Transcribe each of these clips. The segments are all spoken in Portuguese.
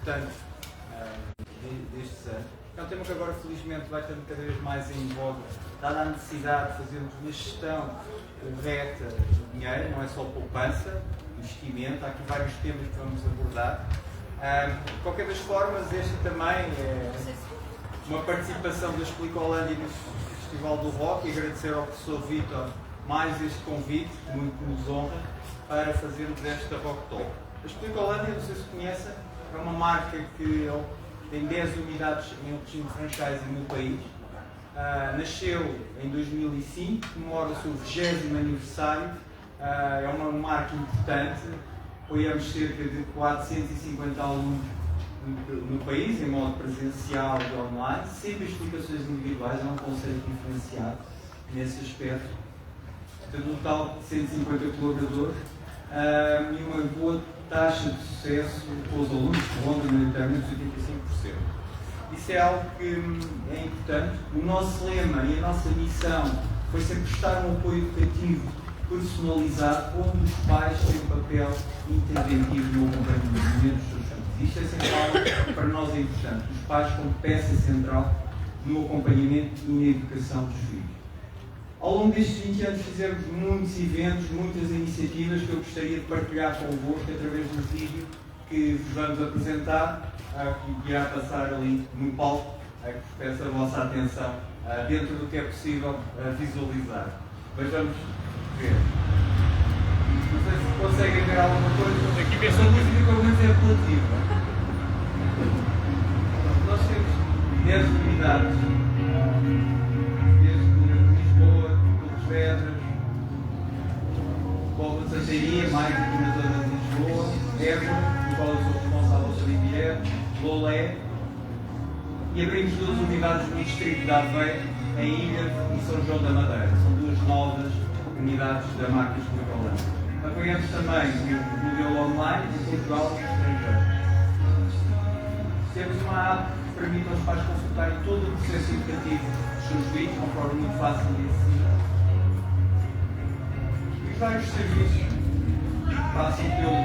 importante destes anos. É um tema que agora felizmente vai estando cada vez mais em voga, dada a necessidade de fazermos uma gestão correta do dinheiro, não é só poupança, investimento, há aqui vários temas que vamos abordar. De qualquer das formas, este também é uma participação da Explicolândia no Festival do Rock, e agradecer ao professor Vítor mais este convite, que muito nos honra, para fazermos esta Rock Talk. A Explicolândia, não sei se conhecem, é uma marca que tem 10 unidades em regime de franchising no país. Nasceu em 2005, comemora o seu 20º aniversário, é uma marca importante, apoiamos cerca de 450 alunos no país, em modo presencial e online, sempre explicações individuais, é um conceito diferenciado nesse aspecto. Temos um total de 150 colaboradores e uma boa taxa de sucesso com os alunos, que ronda maioritariamente os 85%. Isso é algo que é importante. O nosso lema e a nossa missão foi sempre prestar um apoio educativo personalizado, onde os pais têm um papel interventivo no acompanhamento dos seus filhos. Isto é sempre algo para nós é importante. Os pais como peça central no acompanhamento e na educação dos filhos. Ao longo destes 20 anos fizemos muitos eventos, muitas iniciativas que eu gostaria de partilhar convosco através do vídeo que vos vamos apresentar, que irá passar ali no palco, que peço a vossa atenção dentro do que é possível visualizar. Mas vamos ver. Não sei se conseguem ver alguma coisa. Aqui vê essa música pelo menos é apelativa. Nós temos 10 unidades. Pedras, Póvoa de Santaria, mais aqui na zona de Lisboa, Évora, do qual eu sou responsável pelo direto, Lolé, e abrimos 2 unidades no distrito de Aveiro, em Ilha e São João da Madeira. São 2 novas unidades da marca Explicolândia. Apoiamos também o modelo online em Portugal e estrangeiro. Temos uma app que permite aos pais consultarem todo o processo educativo dos seus filhos, de uma forma muito fácil e acessível. Vários serviços passam pelo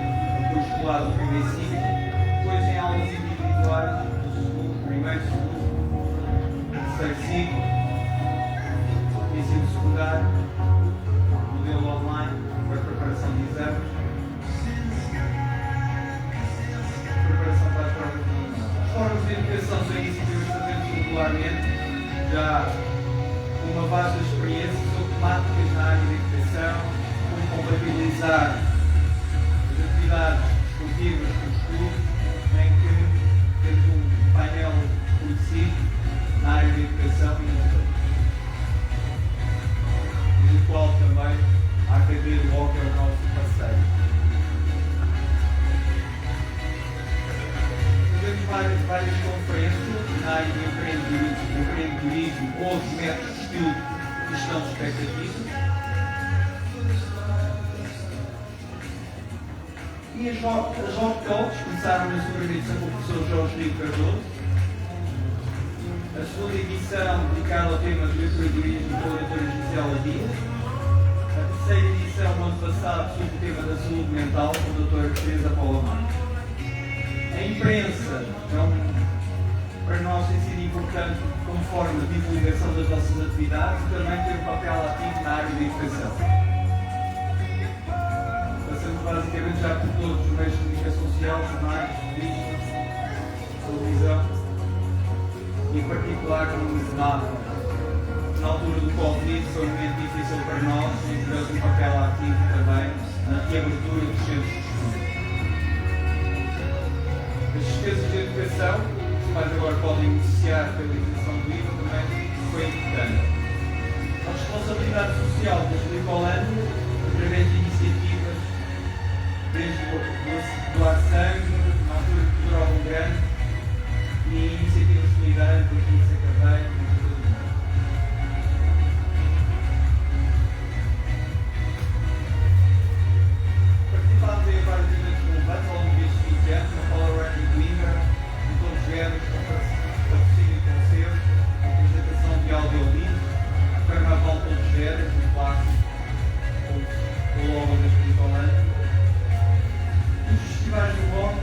escolar do primeiro ciclo, depois em aulas individuais do segundo, primeiro, segundo, terceiro ciclo, ensino secundário, modelo online para preparação de exames, preparação para as provas de unidade. As formas de educação são iniciativas que fazemos regularmente, já com uma vasta experiência sobre temáticas na área da educação, compatibilizar as atividades esportivas com os clubes, em que temos um painel conhecido na área da educação e no qual também a Academia do Rock é o nosso parceiro. Fazemos várias conferências na área do empreendedorismo ou dos métodos de estudo e gestão de expectativas. E as Rock Talks começaram na sua edição com o professor Jorge Rico Cardoso. A segunda edição dedicada ao tema do empreendedorismo com a doutora Gisela Dias. A terceira edição, no ano passado, sobre o tema da saúde mental com a doutora Teresa Paula Marques. A imprensa para nós tem sido importante como forma de divulgação das nossas atividades e também tem um papel ativo na área da educação. Basicamente já por todos os meios de comunicação social, jornais, revistas, televisão, e em particular na altura do Covid foi um momento difícil para nós e tivemos um papel ativo também na reabertura dos centros de estudo. As despesas de educação, os pais agora podem beneficiar pela isenção do IVA, também foi importante. A responsabilidade social da Explicolândia, através de iniciativas desde doar sangue, uma altura cultural grande e iniciativas solidárias do aqui em Sacaveiro e de todo o mundo. Participámos em vários eventos relevantes ao longo destes 20 anos, na Polaroid e Coimbra, em todos os géneros, patrocínio e concertos, apresentação de audiolivro, carnaval de todos os géneros, um clássico, com o logo da Explicolândia. Os festivais do rock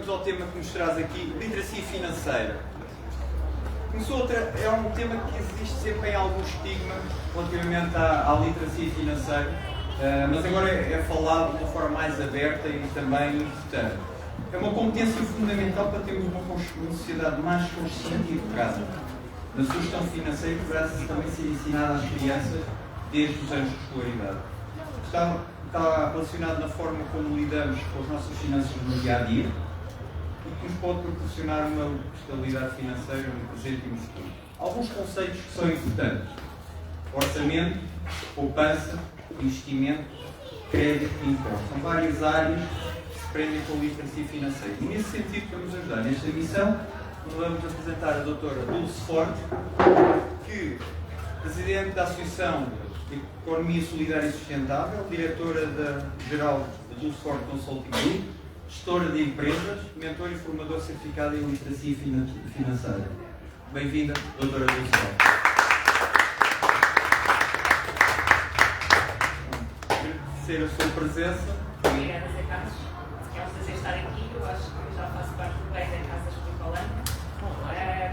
vamos ao tema que nos traz aqui, literacia financeira. É um tema que existe sempre em algum estigma relativamente à literacia financeira, mas agora é falado de uma forma mais aberta e também importante. É uma competência fundamental para termos uma sociedade mais consciente e educada. Na sua gestão financeira deverá também ser ensinada às crianças desde os anos de escolaridade. Está relacionado na forma como lidamos com as nossas finanças no dia-a-dia e que nos pode proporcionar uma estabilidade financeira no presente e no futuro. Alguns conceitos que são importantes: orçamento, poupança, investimento, crédito e imposto. São várias áreas que se prendem com a literacia financeira. E nesse sentido, para nos ajudar nesta missão, vamos apresentar a doutora Dulce Forte, que é presidente da Associação de Economia Solidária e Sustentável, diretora-geral da Dulce Forte Consulting Group, gestora de empresas, mentor e formador certificado em literacia financeira. Bem-vinda, doutora Dulce Forte. Agradecer a sua presença. Obrigada, Zé Carlos. É um prazer estar aqui. Eu acho que já faço parte do bem da Casa Escola.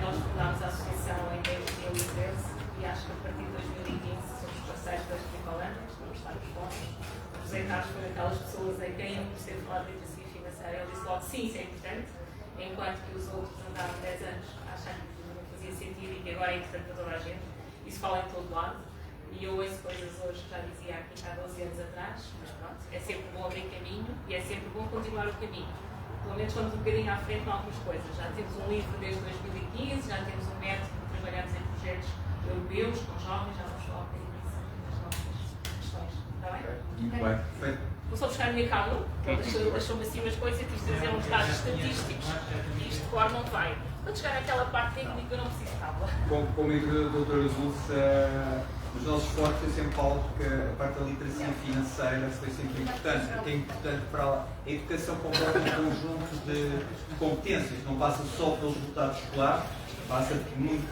Nós fundámos a associação em 2013 e acho que a partir de 2015 somos parceiros da Escola, estamos estar aqui com. O Zé Carlos foi daquelas pessoas em quem eu comecei a falar de literacia financeira. Ele disse logo sim, isso é importante, enquanto que os outros andaram 10 anos achando que não fazia sentido e que agora é importante para toda a gente. Isso fala em todo lado. E eu ouço coisas hoje que já dizia aqui há 12 anos atrás, mas pronto, é sempre bom abrir caminho e é sempre bom continuar o caminho. Pelo menos vamos um bocadinho à frente em algumas coisas. Já temos um livro desde 2015, já temos um método que trabalhamos em projetos europeus, com jovens, já vamos falar um bocadinho disso nas nossas questões. Está bem? Muito bem, perfeito. Vou só buscar a minha cábula, deixou-me assim umas coisas, quis trazer uns dados estatísticos e isto de cor não vai. Quando chegar àquela parte técnica eu não preciso de cábula. Como a doutora Dulce, os nossos esforços eu sempre falo que a parte da literacia financeira foi sempre importante, porque é importante para a educação comporta um conjunto de competências, não passa só pelos resultados escolares, passa muito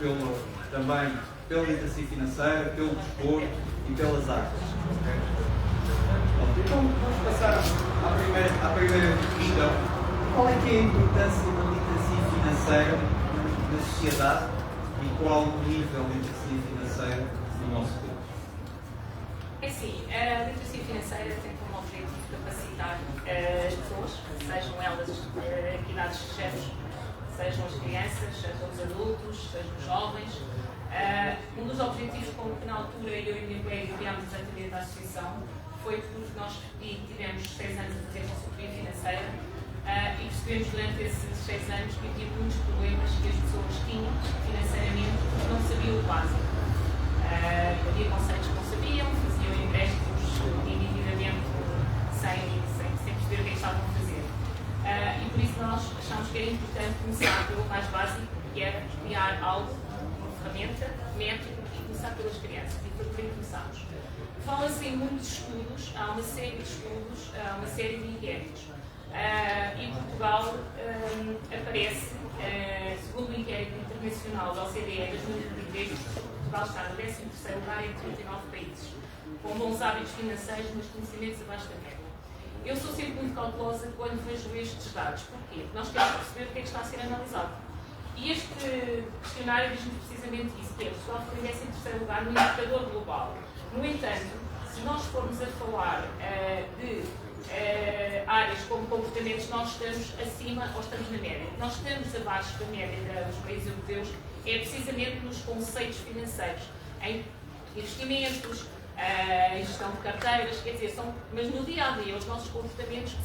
também pela literacia financeira, pelo desporto e pelas artes. Então vamos passar à primeira questão. Qual é que é a importância da literacia financeira na sociedade e qual o nível de literacia financeira no nosso país? É assim, a literacia financeira tem como objetivo capacitar as pessoas, sejam elas em idades sujeitas, sejam as crianças, sejam os adultos, sejam os jovens. Um dos objetivos com que na altura eu e o meu colega criámos exatamente a associação foi porque nós tivemos 6 anos a fazer consultoria financeira e percebemos durante esses 6 anos que havia muitos problemas que as pessoas tinham financeiramente porque não sabiam o básico. Havia conceitos que não sabiam, faziam empréstimos indevidamente sem perceber o que estavam a fazer. E por isso nós achámos que era importante começar pelo mais básico, que era criar algo, uma ferramenta, método, e começar pelas crianças. E foi por aí que começámos. Fala-se em muitos estudos, há uma série de estudos, há uma série de inquéritos. Em Portugal aparece, segundo o inquérito internacional da OCDE 2023, Portugal está no 13º lugar entre 39 países, com bons hábitos financeiros, mas conhecimentos abaixo da média. Eu sou sempre muito cautelosa quando vejo estes dados. Porquê? Porque nós queremos perceber o que é que está a ser analisado. E este questionário diz-nos precisamente isso, que é Portugal foi em 13º lugar no indicador global. No entanto, se nós formos a falar de áreas como comportamentos, nós estamos acima ou estamos na média. Nós estamos abaixo da média dos países europeus é precisamente nos conceitos financeiros, em investimentos, em gestão de carteiras, quer dizer, mas no dia-a-dia os nossos comportamentos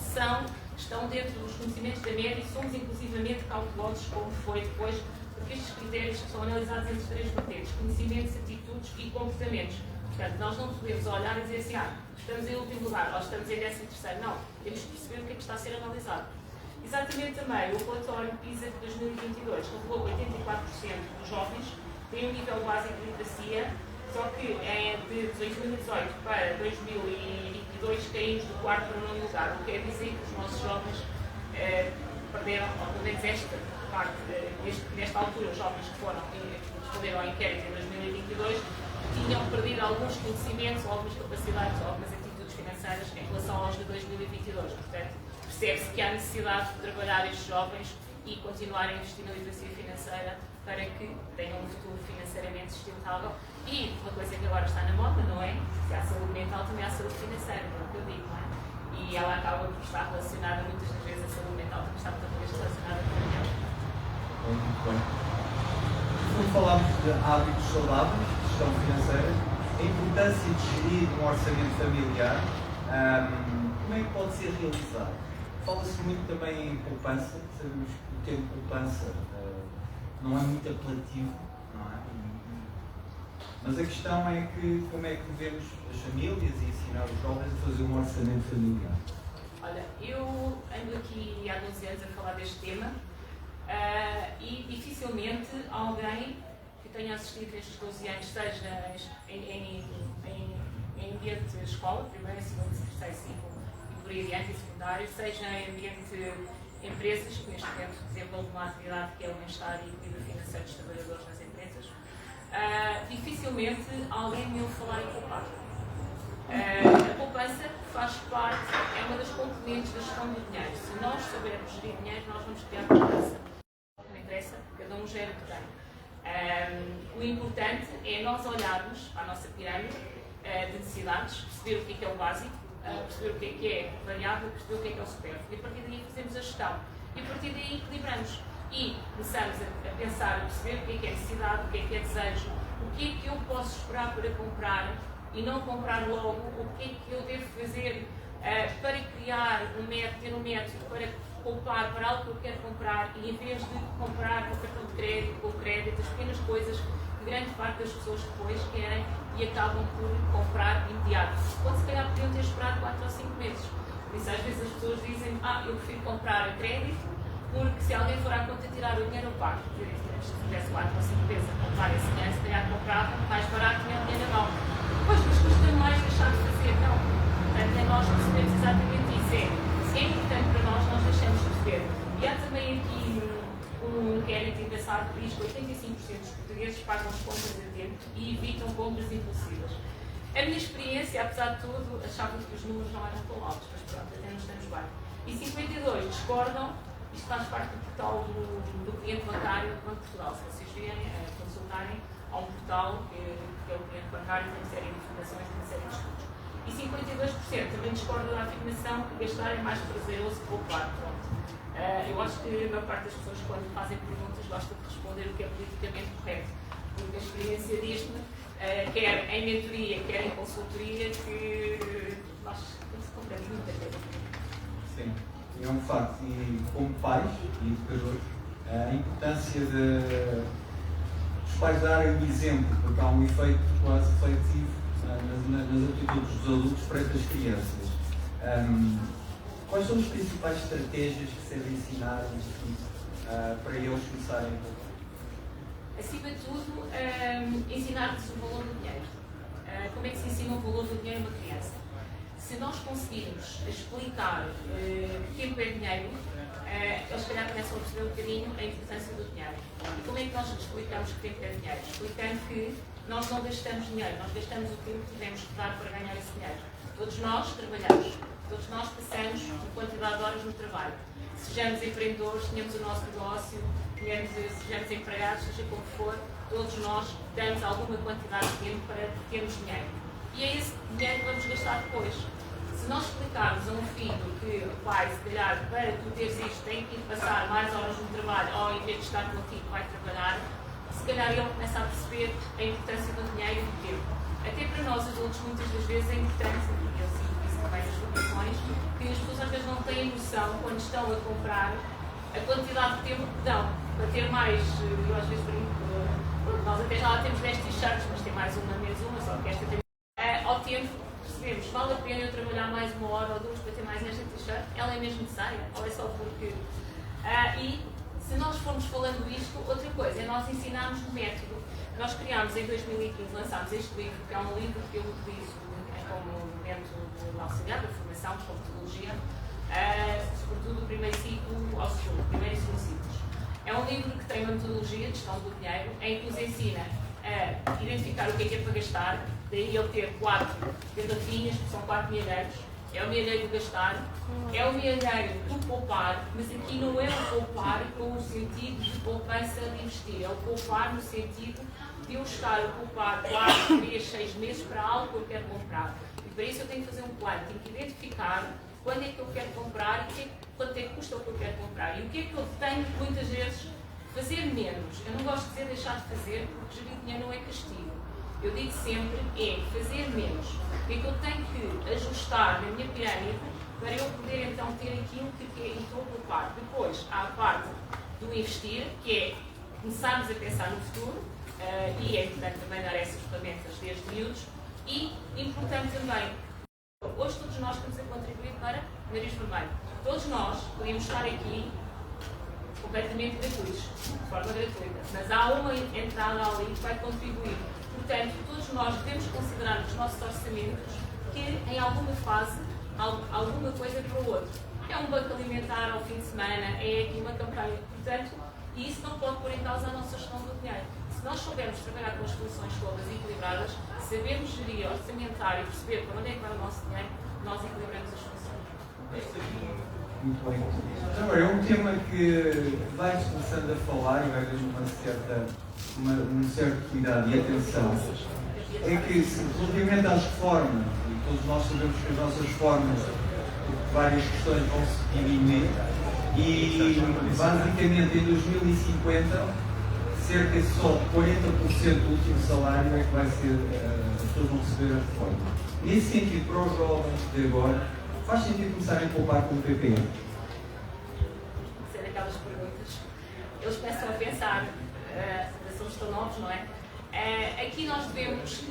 estão dentro dos conhecimentos da média e somos inclusivamente cautelosos como foi depois, porque estes critérios são analisados entre 3 vertentes: conhecimentos, atitudes e comportamentos. Portanto, nós não podemos olhar e dizer assim, estamos em último lugar, ou estamos em 13º. Não, temos que perceber o que é que está a ser analisado. Exatamente também, o relatório PISA de 2022 revelou que 84% dos jovens têm um nível básico de literacia, só que de 2018 para 2022 caímos do 4º para o 9º lugar, o que quer dizer que os nossos jovens perderam, ou pelo menos esta parte, nesta altura, os jovens que responderam ao inquérito em 2022, tinham perdido alguns conhecimentos, algumas capacidades, algumas atitudes financeiras em relação aos de 2022. Portanto, percebe-se que há necessidade de trabalhar estes jovens e continuar a investir na literacia financeira para que tenham um futuro financeiramente sustentável. E uma coisa que agora está na moda, não é? Se há saúde mental, também há saúde financeira, é o que eu digo, não é? E ela acaba por estar relacionada, muitas das vezes a saúde mental também está muitas vezes relacionada com a dinheiro. Muito bem. Quando falamos de hábitos saudáveis, de gestão financeira, a importância de gerir um orçamento familiar, como é que pode ser realizado? Fala-se muito também em poupança, sabemos que o termo poupança não é muito apelativo, não é? Mas a questão é que como é que devemos as famílias e ensinar os jovens a fazer um orçamento familiar? Olha, eu ando aqui há 12 anos a falar deste tema e dificilmente alguém que tenha assistido estes 12 anos, seja em ambiente de escola, primeiro, segundo, terceiro ciclo e por aí adiante, e secundário, seja em ambiente empresas, que neste momento desenvolve uma atividade que é o bem-estar e equilíbrio financeiro dos trabalhadores nas empresas, dificilmente alguém me ouve falar em poupar. A poupança faz parte, é uma das componentes da gestão do dinheiro. Se nós soubermos gerir dinheiro, nós vamos criar poupança. Não interessa, cada um gera o que tem. O importante é nós olharmos para a nossa pirâmide de necessidades, perceber o que é o básico, perceber o que é variável, perceber o que é o supérfluo. E a partir daí fazemos a gestão. E a partir daí equilibramos. E começamos a pensar, a perceber o que é necessidade, o que é desejo, o que é que eu posso esperar para comprar e não comprar logo, o que é que eu devo fazer para criar ter um método para poupar para algo que eu quero comprar e em vez de comprar no cartão de crédito ou crédito, as pequenas coisas que grande parte das pessoas depois querem e acabam por comprar imediato. Quando se calhar podiam ter esperado 4 ou 5 meses. Por isso às vezes as pessoas dizem, eu prefiro comprar a crédito, porque se alguém for à conta tirar o dinheiro, eu pago. Se tivesse 4 ou 5 vezes a comprar esse dinheiro, se calhar comprava mais barato, tinha o dinheiro na mão. Pois, mas custa mais deixar de fazer, não. Portanto, nós percebemos exatamente isso. Se é importante para nós, nós deixamos de fazer. E há também aqui um inquérito engraçado que diz que 85% dos portugueses pagam as compras a tempo e evitam compras impulsivas. A minha experiência, apesar de tudo, achava que os números não eram tão altos, mas pronto, até nos estamos bem. E 52% discordam. Isto faz parte do portal do cliente bancário do Banco de Portugal. Se vocês virem, consultarem, há um portal que é o cliente bancário, tem uma série de informações, tem uma série de estudos. E 52% também discordam da afirmação que gastar é mais prazeroso que poupar. Pronto. Eu acho que a maior parte das pessoas, quando fazem perguntas, gosta de responder o que é politicamente correto. Porque a experiência diz-me, quer em mentoria, quer em consultoria, que nós compramos muita coisa. Sim. É um facto, e como pais e educadores, a importância dos pais darem o exemplo, porque há um efeito quase refletivo nas atitudes dos adultos perante as crianças. Quais são as principais estratégias que se devem ensinar para eles começarem a... Acima de tudo, ensinar-lhes o valor do dinheiro. Como é que se ensina o valor do dinheiro a uma criança? Se nós conseguirmos explicar que tempo é dinheiro, eles se calhar começam a perceber um bocadinho a importância do dinheiro. E como é que nós explicamos que tempo é dinheiro? Explicando que nós não gastamos dinheiro, nós gastamos o tempo que tivemos que dar para ganhar esse dinheiro. Todos nós trabalhamos, todos nós passamos uma quantidade de horas no trabalho. Sejamos empreendedores, tenhamos o nosso negócio, sejamos empregados, seja como for, todos nós damos alguma quantidade de tempo para termos dinheiro. E é esse dinheiro que vamos gastar depois. Se nós explicarmos a um filho que, pai, se calhar, para tu teres isto, tem que ir passar mais horas no trabalho, ou em vez de estar contigo, vai trabalhar, se calhar ele começa a perceber a importância do dinheiro e do tempo. Até para nós, adultos, muitas das vezes é importante, e eu sinto isso também nas formações, que as pessoas às vezes não têm noção, quando estão a comprar, a quantidade de tempo que dão. Para ter mais, eu às vezes brinco, nós até já lá temos 10 t-shirts, mas tem mais uma, menos uma, só que esta tem. Ao tempo, percebemos, vale a pena eu trabalhar mais 1 hora ou 2 para ter mais esta t-shirt? Ela é mesmo necessária? Ou é só porque... E se nós formos falando isto, outra coisa é nós ensinarmos o método. Nós criámos em 2015, lançámos este livro, que é um livro que eu utilizo como método de auxiliar da formação, como metodologia, sobretudo do primeiro ciclo ao segundo, primeiro e segundo ciclos. É um livro que tem uma metodologia de gestão do dinheiro, em que nos ensina a identificar o que é para gastar, daí ele ter 4 garrafinhas, que são 4 milheiros, é o milheiro de gastar, é o milheiro do poupar, mas aqui não é o poupar com o sentido de poupança de investir, é o poupar no sentido de eu estar a poupar 4, 3, 6 meses para algo que eu quero comprar. E para isso eu tenho que fazer um plano, tenho que identificar quando é que eu quero comprar e quanto é que custa o que eu quero comprar. E o que é que eu tenho que muitas vezes fazer menos. Eu não gosto de dizer deixar de fazer, porque gerir dinheiro não é castigo. Eu digo sempre é fazer menos. O que é que eu tenho que ajustar na minha pirâmide para eu poder então ter aquilo que estou a poupar. Depois há a parte do investir, que é começarmos a pensar no futuro, e é importante também dar essas ferramentas desde miúdos, e importante também, hoje todos nós estamos a contribuir para o nariz vermelho. Todos nós podemos estar aqui completamente gratuitos, de forma gratuita, mas há uma entrada ali que vai contribuir. Portanto, todos nós devemos considerar nos nossos orçamentos que em alguma fase, alguma coisa para o outro. É um banco alimentar ao fim de semana, é aqui uma campanha. Portanto, e isso não pode pôr em causa a nossa gestão do dinheiro. Se nós soubermos trabalhar com as funções todas equilibradas, sabermos gerir, orçamentar e perceber para onde é que vai o nosso dinheiro, nós equilibramos as funções. Muito bem. Agora, é um tema que vai começando a falar e vai dando um certo cuidado e atenção. É que, relativamente às reformas, e todos nós sabemos que as nossas reformas, por várias questões, vão se diminuir, e basicamente em 2050, cerca de só 40% do último salário é que vai ser, as pessoas vão receber a reforma. Nesse sentido, para os jovens de agora, faz sentido começarem a poupar com o PPM? Ser aquelas perguntas. Eles começam a pensar, somos tão novos, não é? Aqui nós devemos,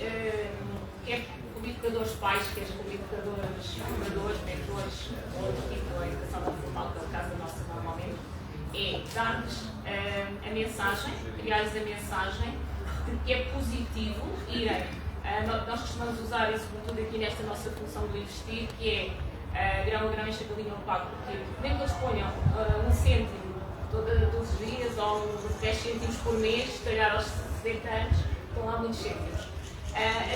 quer como educadores pais, quer como educadores, formadores, mentores, ou outro tipo de educação não formal, que é o caso da nossa normalmente, é dar-lhes a mensagem, criar-lhes a mensagem de que é positivo irem. Nós costumamos usar isso, sobretudo aqui nesta nossa função do investir, que é virar uma grama enche a galinha ao pago, porque mesmo que eles ponham 1 cêntimo todos os dias ou 10 cêntimos por mês, se calhar aos 70 anos, estão lá muitos cêntimos.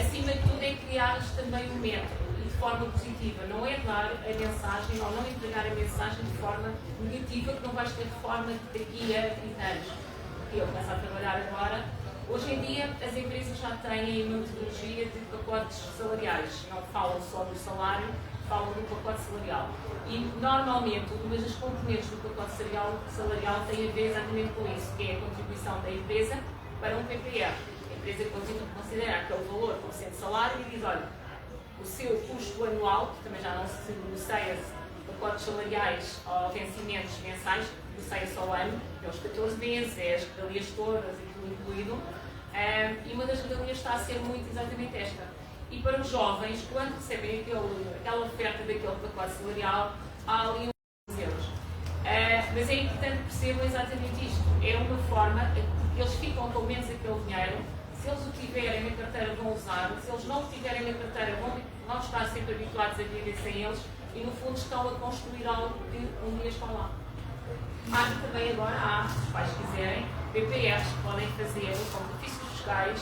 Acima de tudo é criar-lhes também um método e de forma positiva, não é dar a mensagem ou não entregar a mensagem de forma negativa que não vais ter reforma daqui a 30 anos. Eu começo a trabalhar agora. Hoje em dia as empresas já têm uma metodologia de pacotes salariais, não falam só do salário, falam do pacote salarial. E normalmente uma das componentes do pacote salarial tem a ver exatamente com isso, que é a contribuição da empresa para um PPR. A empresa considera aquele valor como sendo salário e diz, olha, o seu custo anual, que também já não se negocia pacotes salariais ou vencimentos mensais, negocia-se ao ano, é os 14 meses, é as regalias todas e tudo incluído, e uma das regalias está a ser muito exatamente esta. E para os jovens, quando recebem aquela oferta daquele pacote salarial, há ali uns euros. Mas é importante que percebam exatamente isto. É uma forma que eles ficam com menos aquele dinheiro. Se eles o tiverem na carteira, vão usar. Se eles não o tiverem na carteira, vão estar sempre habituados a viver sem eles. E no fundo estão a construir algo que um dia estão lá. Mas também agora há, se os pais quiserem, PPRs que podem fazer com benefícios fiscais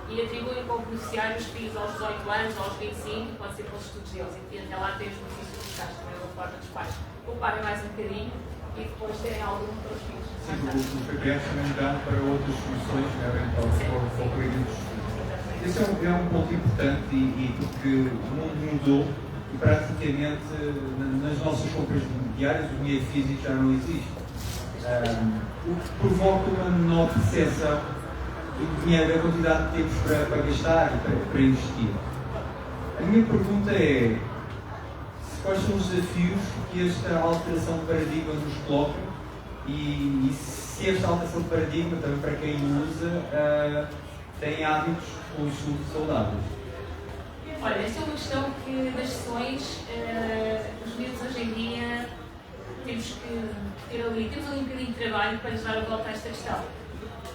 e atribuem como beneficiários os filhos aos 18 anos, aos 25, pode ser pelos estudos deles. E até lá tem os benefícios fiscais, também é uma forma dos pais pouparem mais um bocadinho e depois terem algum para os filhos. Sim, o PPR também dá para outras soluções, eventualmente para o período de estudo. Esse é um ponto importante e porque o mundo mudou e praticamente nas nossas compras diárias o dinheiro físico já não existe. O que provoca uma menor percepção do dinheiro, da quantidade que temos para gastar e para investir. A minha pergunta é quais são os desafios que esta alteração de paradigma nos coloca e se esta alteração de paradigma, também para quem usa, tem hábitos de consumo saudáveis. Olha, esta é uma questão que nas sessões, os miúdos hoje em dia temos ali um bocadinho de trabalho para lhes dar a volta a esta questão.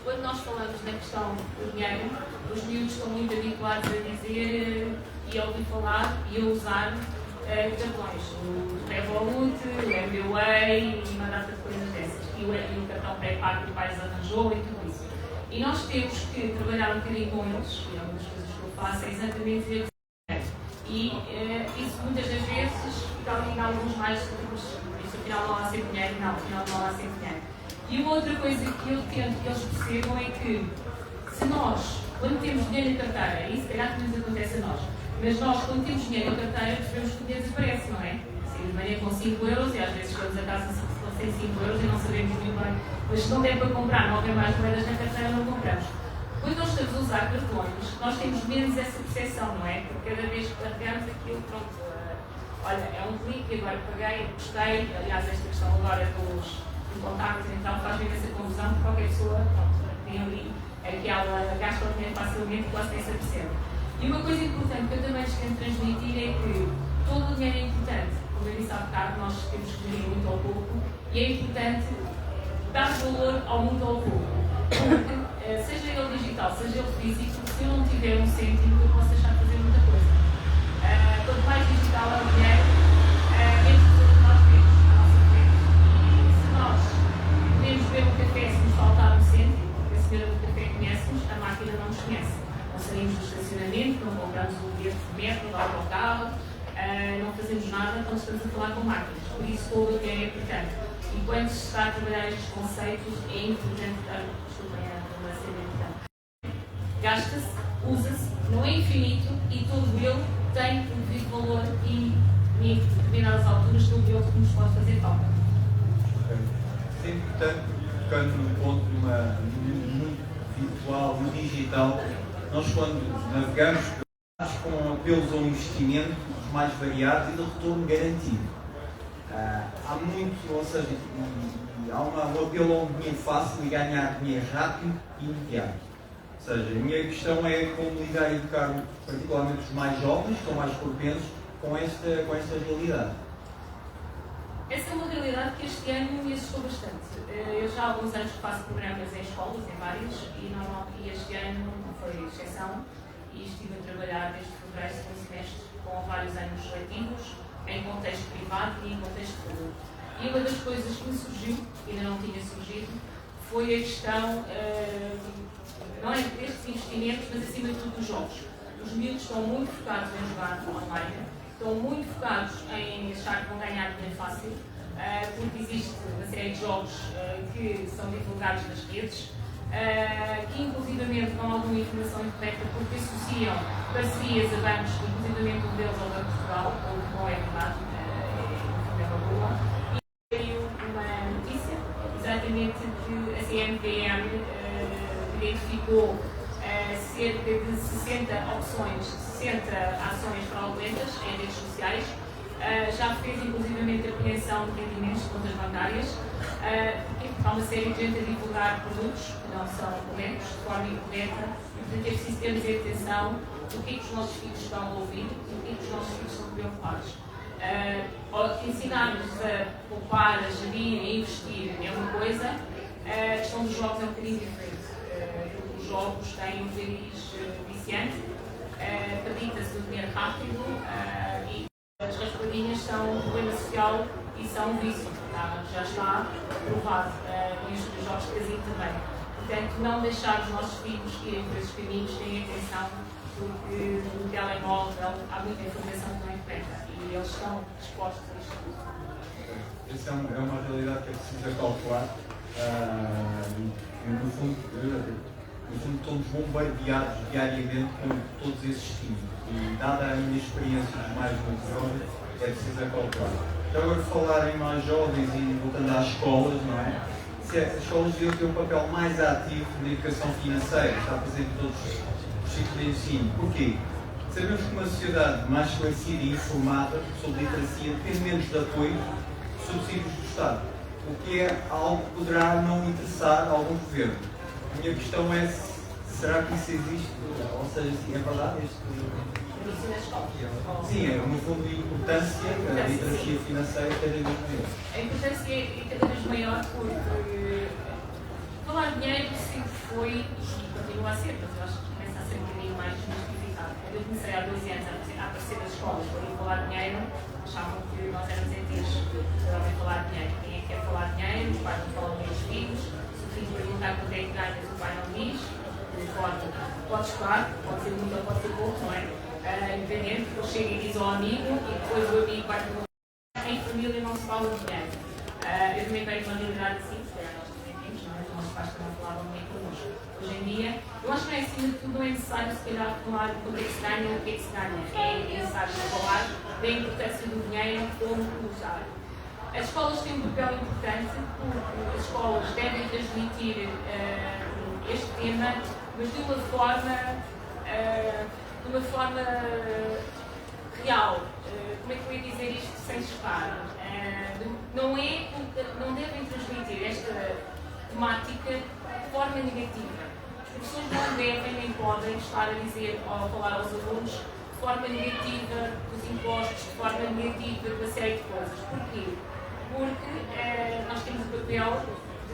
Quando nós falamos na questão do dinheiro, os miúdos estão muito habituados a dizer e a ouvir falar e a usar cartões. O Revolut, o MBWay e uma data de coisas dessas. E o cartão pré-pago que o pai arranjou e tudo isso. E nós temos que trabalhar um bocadinho com eles, e é uma das coisas que eu faço, é exatamente dizer que isso muitas das vezes fica ali em alguns mais tipos, isto afinal não há sempre dinheiro, não, afinal não há sempre dinheiro. E uma outra coisa que eu tento que eles percebam é que se nós, quando temos dinheiro na carteira, e se calhar que nos acontece a nós, mas nós quando temos dinheiro na carteira percebemos que o dinheiro desaparece, não é? Saímos de manhã com 5 euros e às vezes chegamos a casa sem 5 euros e não sabemos muito bem, mas se não der para comprar, não houver mais moedas na carteira, não compramos. Quando nós estamos a usar cartões, nós temos menos essa percepção, não é? Porque cada vez que carregamos aquilo, pronto, olha, é um clique, agora paguei, gostei, aliás, esta questão agora dos contactos, então faz-me essa confusão, porque qualquer pessoa, pronto, tem ali aquela, gasta o dinheiro facilmente e quase nem se apercebe. E uma coisa importante que eu também tento transmitir é que todo o dinheiro é importante. Como eu disse há bocado, nós temos que gerir muito ou pouco, e é importante dar valor ao muito ou pouco. Porque, seja ele digital, seja ele físico, se eu não tiver um cêntimo, eu posso deixar de fazer muita coisa. Quanto mais digital é o dinheiro, menos pessoas nós temos à nossa frente. E se nós podemos beber um café se nos faltar um cêntimo, porque a senhora do café conhece-nos, a máquina não nos conhece. Não saímos do estacionamento, não compramos um bilhete de metro, do autocarro, não fazemos nada quando estamos a falar com máquinas. Por isso, todo o dinheiro é importante. E quando se está a trabalhar estes conceitos, é importante dar. Gasta-se, usa-se, não é infinito e todo ele tem um devido valor e em determinadas alturas todo ele que nos pode fazer falta. É importante, tocando no ponto muito virtual, no digital, nós quando navegamos com apelos ao investimento dos mais variados e de retorno garantido. Há muito, ou seja, há um apelo a um dinheiro fácil e ganhar dinheiro rápido e imediato. Ou seja, a minha questão é como lidar e educar particularmente os mais jovens, que estão mais propensos com esta realidade. Essa é uma realidade que este ano me assustou bastante. Eu já há alguns anos que faço programas em escolas, em vários, e este ano não foi exceção, e estive a trabalhar desde fevereiro, segundo semestre, com vários anos letivos, em contexto privado e em contexto público. E uma das coisas que me surgiu, que ainda não tinha surgido, foi a questão, não é destes investimentos, mas acima de tudo dos jogos. Os miúdos estão muito focados em jogar online, estão muito focados em achar que vão ganhar dinheiro fácil, porque existe uma série de jogos que são divulgados nas redes, que inclusivamente dão alguma informação incorreta porque associam parcerias a bancos, inclusivamente um deles ao Banco de Portugal, o que não é verdade, é uma boa. E veio uma notícia, exatamente que a CMVM identificou cerca de 60 opções, 60 ações fraudulentas em redes sociais, já fez inclusivamente a apreensão de rendimentos de contas bancárias, há uma série de gente a divulgar produtos que não são corretos, de forma incorreta, e portanto é preciso termos atenção do que os nossos filhos estão a ouvir e do que os nossos filhos estão preocupados. Ensinar-nos a poupar, a gerir, a investir é uma coisa, a questão dos jogos é um bocadinho diferente. Os jogos têm um cariz viciante, acredita-se no dinheiro rápido e as raspadinhas são um problema social e são um vício. Já está provado e os jogos de casino também. Portanto, não deixar os nossos filhos irem por esses caminhos, tenham atenção, porque no telemóvel há muita informação que não é correta e eles estão expostos a isto tudo. Essa é uma realidade que é preciso calcular. No fundo, somos bombardeados diariamente com todos esses estímulos. E, dada a minha experiência dos mais jovens, é preciso calcular. Então, agora, falar em mais jovens e voltando às escolas, não é? As escolas deviam ter um papel mais ativo na educação financeira, está presente em todos os ciclos de ensino. Porquê? Sabemos que uma sociedade mais esclarecida e informada sobre literacia depende menos de apoio de subsídios do Estado, o que é algo que poderá não interessar a algum governo. A minha questão é: será que isso existe? Ou seja, é verdade Sim, é no fundo de importância da literacia financeira cada vez maior. A importância é cada vez maior porque falar de dinheiro sempre foi e continua a ser, mas eu acho que começa a ser um bocadinho mais justificado. Quando eu comecei há 2 anos a aparecer nas escolas para falar de dinheiro, achavam que nós éramos ETs. Para falar de dinheiro, quem é que quer falar de dinheiro? Os pais não falam bem os filhos. Se o filho perguntar quanto é que ganhas, o pai não diz. Pode estar, pode ser muito ou pode ser pouco, não é? independente, depois chega e diz ao amigo e depois o amigo vai para o em família não se fala de dinheiro. Eu também tenho uma realidade assim, se calhar nós também temos, não é? Os nossos pais também falavam muito connosco. Hoje em dia, eu acho que acima de tudo não é necessário se calhar falar de quanto é que se ganha ou o que é que se ganha. É necessário falar da importância do dinheiro como usar. As escolas têm um papel importante porque as escolas devem transmitir este tema, mas de uma forma real. Como é que eu ia dizer isto sem chocar? Não devem transmitir esta temática de forma negativa. Os professores não devem nem podem estar a dizer ou a falar aos alunos de forma negativa dos impostos, de forma negativa de uma série de coisas. Porquê? Porque nós temos o papel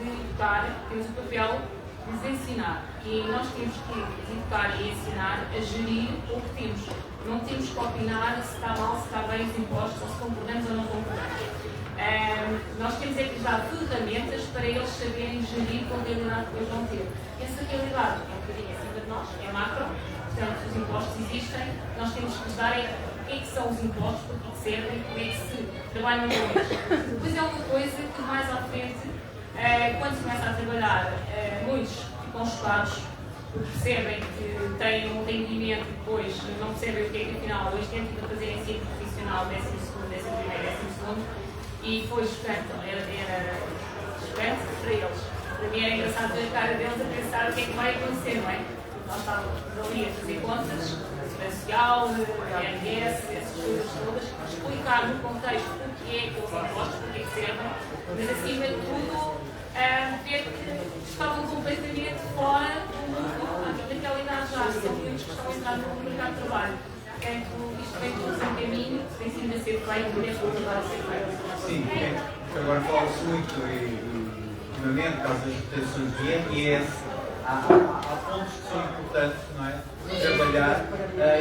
de educar, temos o papel de nos ensinar. E nós temos que educar e ensinar a gerir o que temos. Não temos que opinar se está mal, se está bem os impostos, ou se concordamos ou não concordamos. Nós temos é que lhes dar ferramentas para eles saberem gerir com a realidade que eles vão ter. Essa realidade é um bocadinho acima de nós, é macro, portanto os impostos existem, nós temos que lhes dar o que é que são os impostos, para que servem, como é que se trabalham com eles. Depois é uma coisa que mais à frente, quando se começa a trabalhar, muitos ficam chocados, porque percebem que têm um rendimento e depois não percebem o que é que afinal hoje têm que fazer ensino profissional, 12º, 11º, 12º, e foi chocante, era chocante para eles. Para mim era engraçado ver a cara deles a pensar o que é que vai acontecer, não é? Nós estávamos ali a fazer contas, Segurança Social, IRS, essas coisas todas, explicar no contexto o que é que eles impostos, o que é que servem, mas acima de tudo, ver que estavam completamente fora daquela idade já, são muitos que estão a entrar no mercado de trabalho. Portanto, isto vem todos em caminho, tem sido a ser feito e deve continuar a ser feito. Sim, agora fala-se muito, ultimamente, por causa das votações de IRS, há pontos que são importantes, não é? Trabalhar,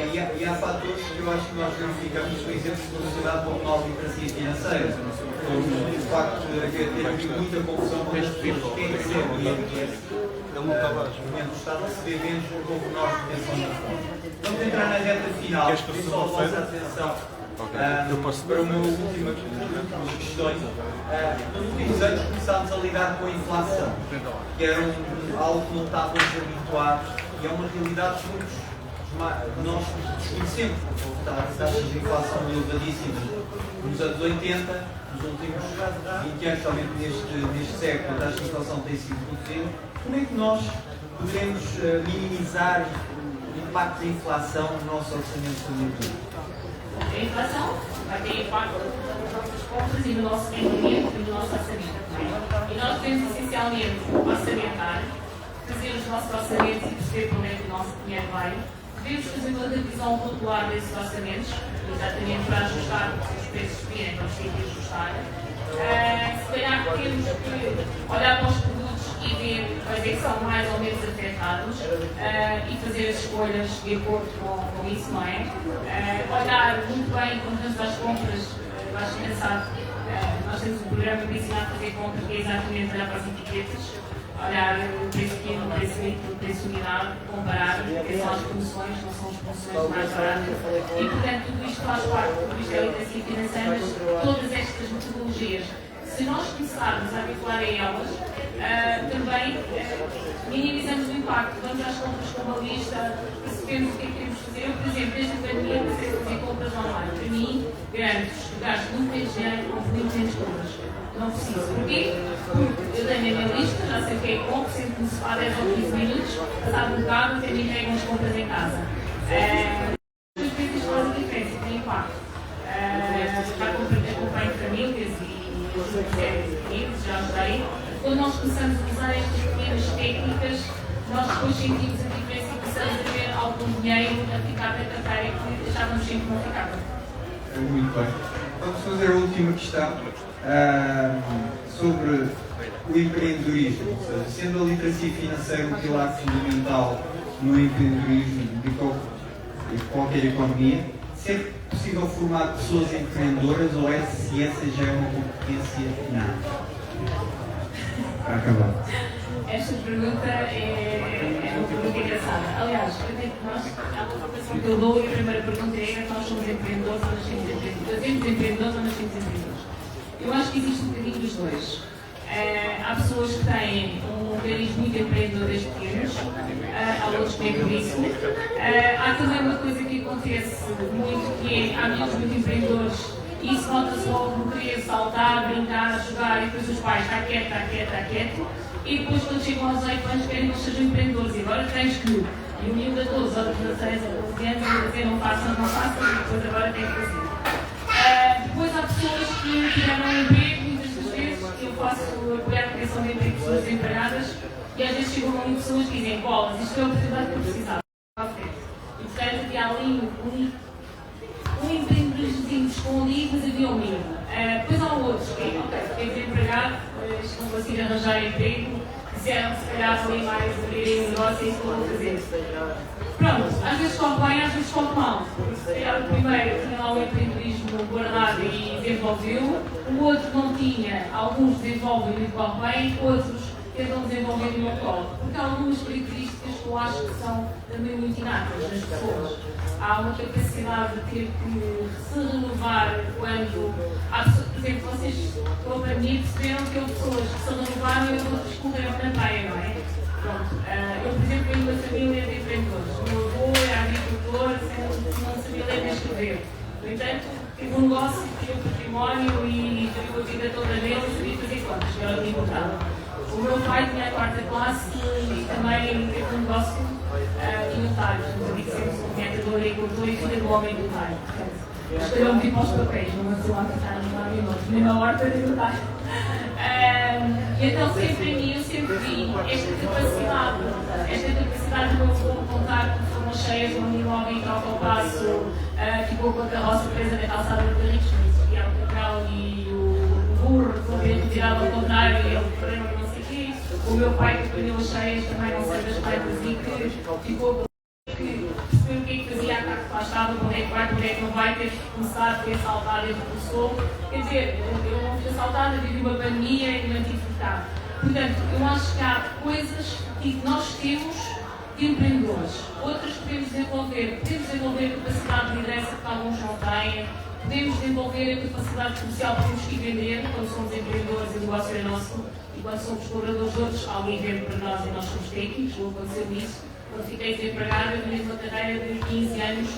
e há fatores que eu acho que nós verificamos, por exemplo, relacionados com a nova literacia financeira. O facto de haver muita confusão com as pessoas que querem ser o IRS. O Estado a receber menos do que nós de pensão na fonte. Vamos entrar na reta final, e só a vossa atenção para uma última questões. Nos últimos anos começámos a lidar com a inflação, que era algo que não estávamos habituados e é uma realidade que nós desconhecemos. As taxas de inflação elevadíssimas nos anos 80, nos últimos 20 anos, somente neste século, a taxa de inflação tem sido reduzida. Como é que nós podemos minimizar o impacto da inflação no nosso orçamento familiar? A inflação vai ter impacto nas nossas compras e no nosso rendimento e no nosso orçamento. E nós devemos essencialmente orçamentar, fazer os nossos orçamentos e perceber para onde é que o nosso dinheiro vai. Devemos fazer uma revisão regular desses orçamentos, exatamente para ajustar, porque os preços subirem, vamos ter que ajustar. Se calhar temos que olhar para os produtos e ver quais é que são mais ou menos afetados e fazer as escolhas de acordo com isso, não é? Olhar muito bem quando estamos às compras, eu acho engraçado, nós temos um programa de ensinar a fazer compras que é exatamente olhar para as etiquetas, olhar o preço quilo, o preço litro, o preço unidade, comparar, quais são as promoções, não são as promoções mais baratas. E portanto tudo isto faz parte do isto é literacia financeira, mas todas estas metodologias, se nós começarmos a habituar a elas, também minimizamos o impacto. Vamos às compras com uma lista, percebemos o que é que queremos fazer. Eu, por exemplo, desde a pandemia comecei a fazer compras online. Para mim, gasto muito menos dinheiro com muito menos compras. Não preciso. Porquê? Porque eu tenho a minha lista, já sei o que é que compro, sempre que me se faz 10 ou 15 minutos, passado um bocado, até me entregam as compras em casa. As coisas fazem diferença, tem impacto. Já acompanho famílias e já ajudei. Quando nós começamos a usar estas pequenas técnicas, nós depois sentimos a diferença e começamos a ver algum dinheiro a ficar na carteira que achávamos sempre que não ficava. Muito bem. Vamos fazer a última questão sobre o empreendedorismo. Ou seja, sendo a literacia financeira um pilar fundamental no empreendedorismo de qualquer economia, se é possível formar pessoas empreendedoras ou se essa já é uma competência nada? Para acabar. esta pergunta é uma pergunta engraçada. Aliás, eu tenho que nós, há uma votação que eu dou e a primeira pergunta é: nós somos empreendedores ou nascemos empreendedores? Fazemos empreendedores ou nascemos empreendedores? Eu acho que existe um bocadinho dos dois. Há pessoas que têm um cariz muito empreendedor desde pequenos, há outros que nem por isso. Há também uma coisa que acontece muito, que é: há miúdos muito empreendedores. E isso nota-se logo, querer saltar, brincar, jogar, e depois os pais, está quieto, está quieto, está quieto. E depois, quando chegam aos 8 anos, querem que eles sejam empreendedores. E agora tens que. E o miúdo a todos, aos 16 ou 12 anos, a dizer não façam, e depois agora tem que fazer. Depois há pessoas que tiveram um emprego, muitas das vezes, eu faço apoiar a criação de emprego de pessoas desempregadas, e às vezes chegam ali pessoas que dizem: bolas, isto é a oportunidade que eu precisava. E portanto, havia ali um empreendedorismo escondido, mas havia o mínimo. Depois há outros que, ok, fiquei desempregado, isto não consigo arranjar emprego, disseram que se calhar ali mais abrirem um negócio e isso que eu vou fazer. Pronto, às vezes corre bem, às vezes corre mal. Se calhar o primeiro tinha lá o empreendedorismo guardado e desenvolveu, o outro não tinha, alguns desenvolvem e corre bem, outros tentam desenvolver e não corre. Porque há algumas características que eu acho que são também muito inatas nas pessoas. Há uma capacidade de ter que se renovar quando há pessoas, por exemplo, vocês com a pandemia perceberam que houve pessoas que se renovaram e outras que correram na praia, não é? Pronto. Eu, por exemplo, venho de uma família de empreendedores. O meu avô era agricultor, não sabia ler nem escrever. No entanto, tive um negócio, tinha um património e tive a vida toda nele e sabia fazer contas, que era o que importava. O meu pai tinha a 4ª classe e também teve um negócio e notários. Eu digo sempre que sou orientador, agricultor e filha do homem notário. Escolheu-me vir para os papéis, não nasceu lá que está nem na horta de notário. E então sempre em mim, eu sempre vi esta capacidade do meu avô contar que foram cheias, onde o homem troca o passo, ficou com a carroça presa na calçada de carrinhos, e o cacau e o burro, foi retirado ao contrário e ele correu não sei o quê. O meu pai que apanhou as cheias também não sei das quantas e que ficou com que percebeu o que é que fazia a carta que lá estava, onde é que vai, onde é que não vai, teve que começar a ter saltado desde que começou. Quer dizer, eu não fui assaltada, vivi uma pandemia e mantive cá. Portanto, eu acho que há coisas que nós temos de empreendedores, outras podemos desenvolver a capacidade de liderança que alguns não têm, podemos desenvolver a capacidade comercial que temos que vender quando somos empreendedores e o negócio é nosso, e quando somos colaboradores de outros, alguém vende para nós e nós somos técnicos, ou aconteceu isso. Quando fiquei desempregada, eu tinha uma carreira de 15 anos,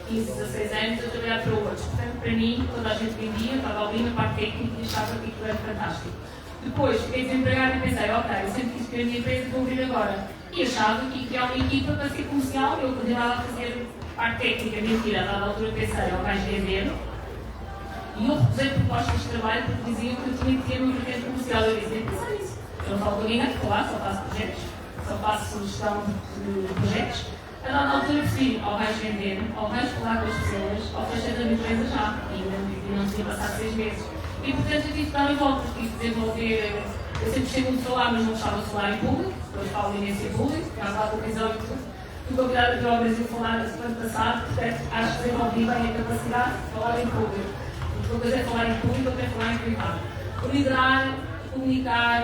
15, 16 anos, a trabalhar para outros. Portanto, para mim, toda a gente vendia, estava ali na parte técnica e achava que aquilo era fantástico. Depois, fiquei desempregada e pensei: ok, eu sempre quis ter a minha empresa, vou abrir agora. E achava que ia criar uma equipa para ser comercial, eu continuava a fazer parte técnica, mentira, a dada altura pensei: ó, vais vender. E eu recusei propostas de trabalho porque diziam que eu tinha que ter uma vertente comercial. Eu disse: nem pensar nisso. Eu não falo com ninguém, estou lá, só faço projetos, só faço gestão de projetos. A dada altura prefiro: ou vais vender, ou vais falar com as pessoas, ou fechas a minha empresa já. E não tinha passado 6 meses. E portanto eu tive que dar a volta, tive que desenvolver. Eu sempre gostei muito de falar, mas não gostava de falar em público. Depois falo imenso em público, já estava com o episódio que fui convidada para o Brasil falar no ano passado, portanto acho que desenvolvi bem a capacidade de falar em público. Uma coisa é falar em público, outra é falar em privado. Liderar, comunicar,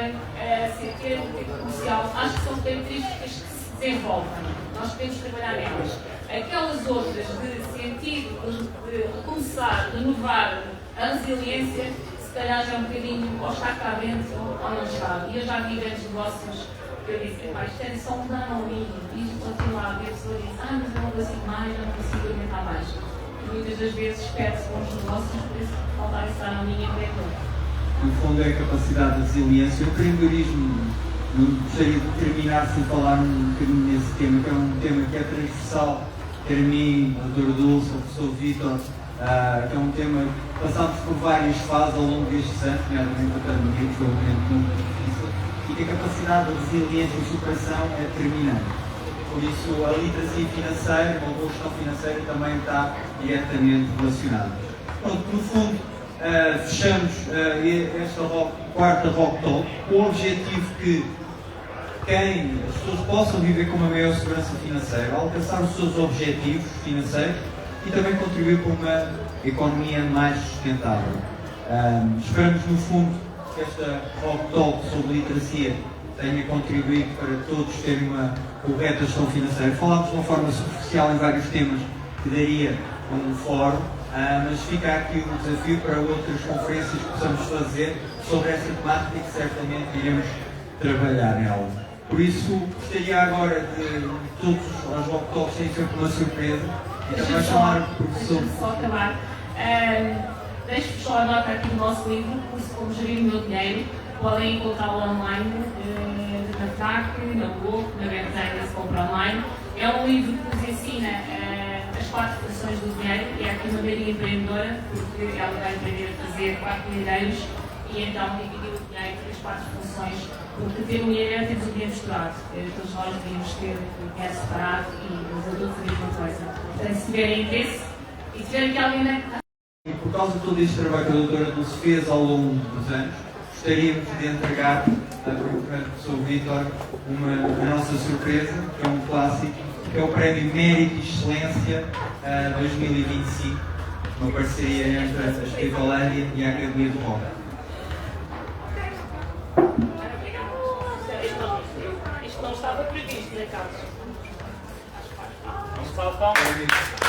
ter um tipo comercial, acho que são características que se desenvolvem. Nós podemos trabalhar nelas. Aquelas outras de sentir, de começar, de renovar a resiliência, se calhar já é um bocadinho, ou está cá dentro ou não está. E eu já vi grandes negócios que eu disse: isto é só um dano ao mínimo, isto continua a ver, a pessoa diz: mas eu não consigo mais, eu não consigo aumentar mais. E muitas das vezes perde-se bons negócios, por isso faltar esse dano ao mínimo empreendedor. No fundo é a capacidade de resiliência. O empreendedorismo, gostaria de terminar sem falar um bocadinho nesse tema, que é um tema que é transversal, quer a mim, ao Dr. Dulce, ao professor Vítor, que é um tema que passamos por várias fases ao longo destes anos, nomeadamente a pandemia, que foi um momento muito difícil, e que a capacidade de resiliência e superação é determinante. Por isso, a literacia financeira, uma boa gestão financeira também está diretamente relacionada. Pronto, no fundo, fechamos esta quarta Rock Talk com o objetivo que as pessoas possam viver com uma maior segurança financeira, alcançar os seus objetivos financeiros e também contribuir para uma economia mais sustentável. Esperamos, no fundo, que esta Rock Talk sobre literacia tenha contribuído para todos terem uma correta gestão financeira. Falámos de uma forma superficial em vários temas que daria um fórum, mas fica aqui um desafio para outras conferências que possamos fazer sobre essa temática e que certamente iremos trabalhar nela. Por isso, gostaria agora de todos os Rock Talks terem sempre uma surpresa e também chamar o professor. Deixa-me só acabar. Deixo-vos só a nota aqui do nosso livro, Curso Como Gerir o Meu Dinheiro. Podem encontrá-lo online, na FNAC, na UOC, na Bentanha, se compra online. É um livro que nos ensina as 4 funções do dinheiro, e é aqui uma Maria empreendedora, porque ela vai aprender a fazer 4 dinheiros e então dividir o dinheiro nas 4 funções, porque ter um dinheiro é termos o dinheiro misturado. Todos nós devíamos ter o dinheiro separado e os adultos a mesma coisa. Portanto, se tiverem interesse e se tiverem aqui alguém na... E por causa de todo este trabalho que a doutora Dulce fez ao longo dos anos, gostaríamos de entregar ao professor Vítor a nossa surpresa, que é um clássico, que é o Prémio Mérito e Excelência 2025, uma parceria entre a Escrivalândia e a Academia do Rock. Isto não estava previsto, né, Carlos? Não estava.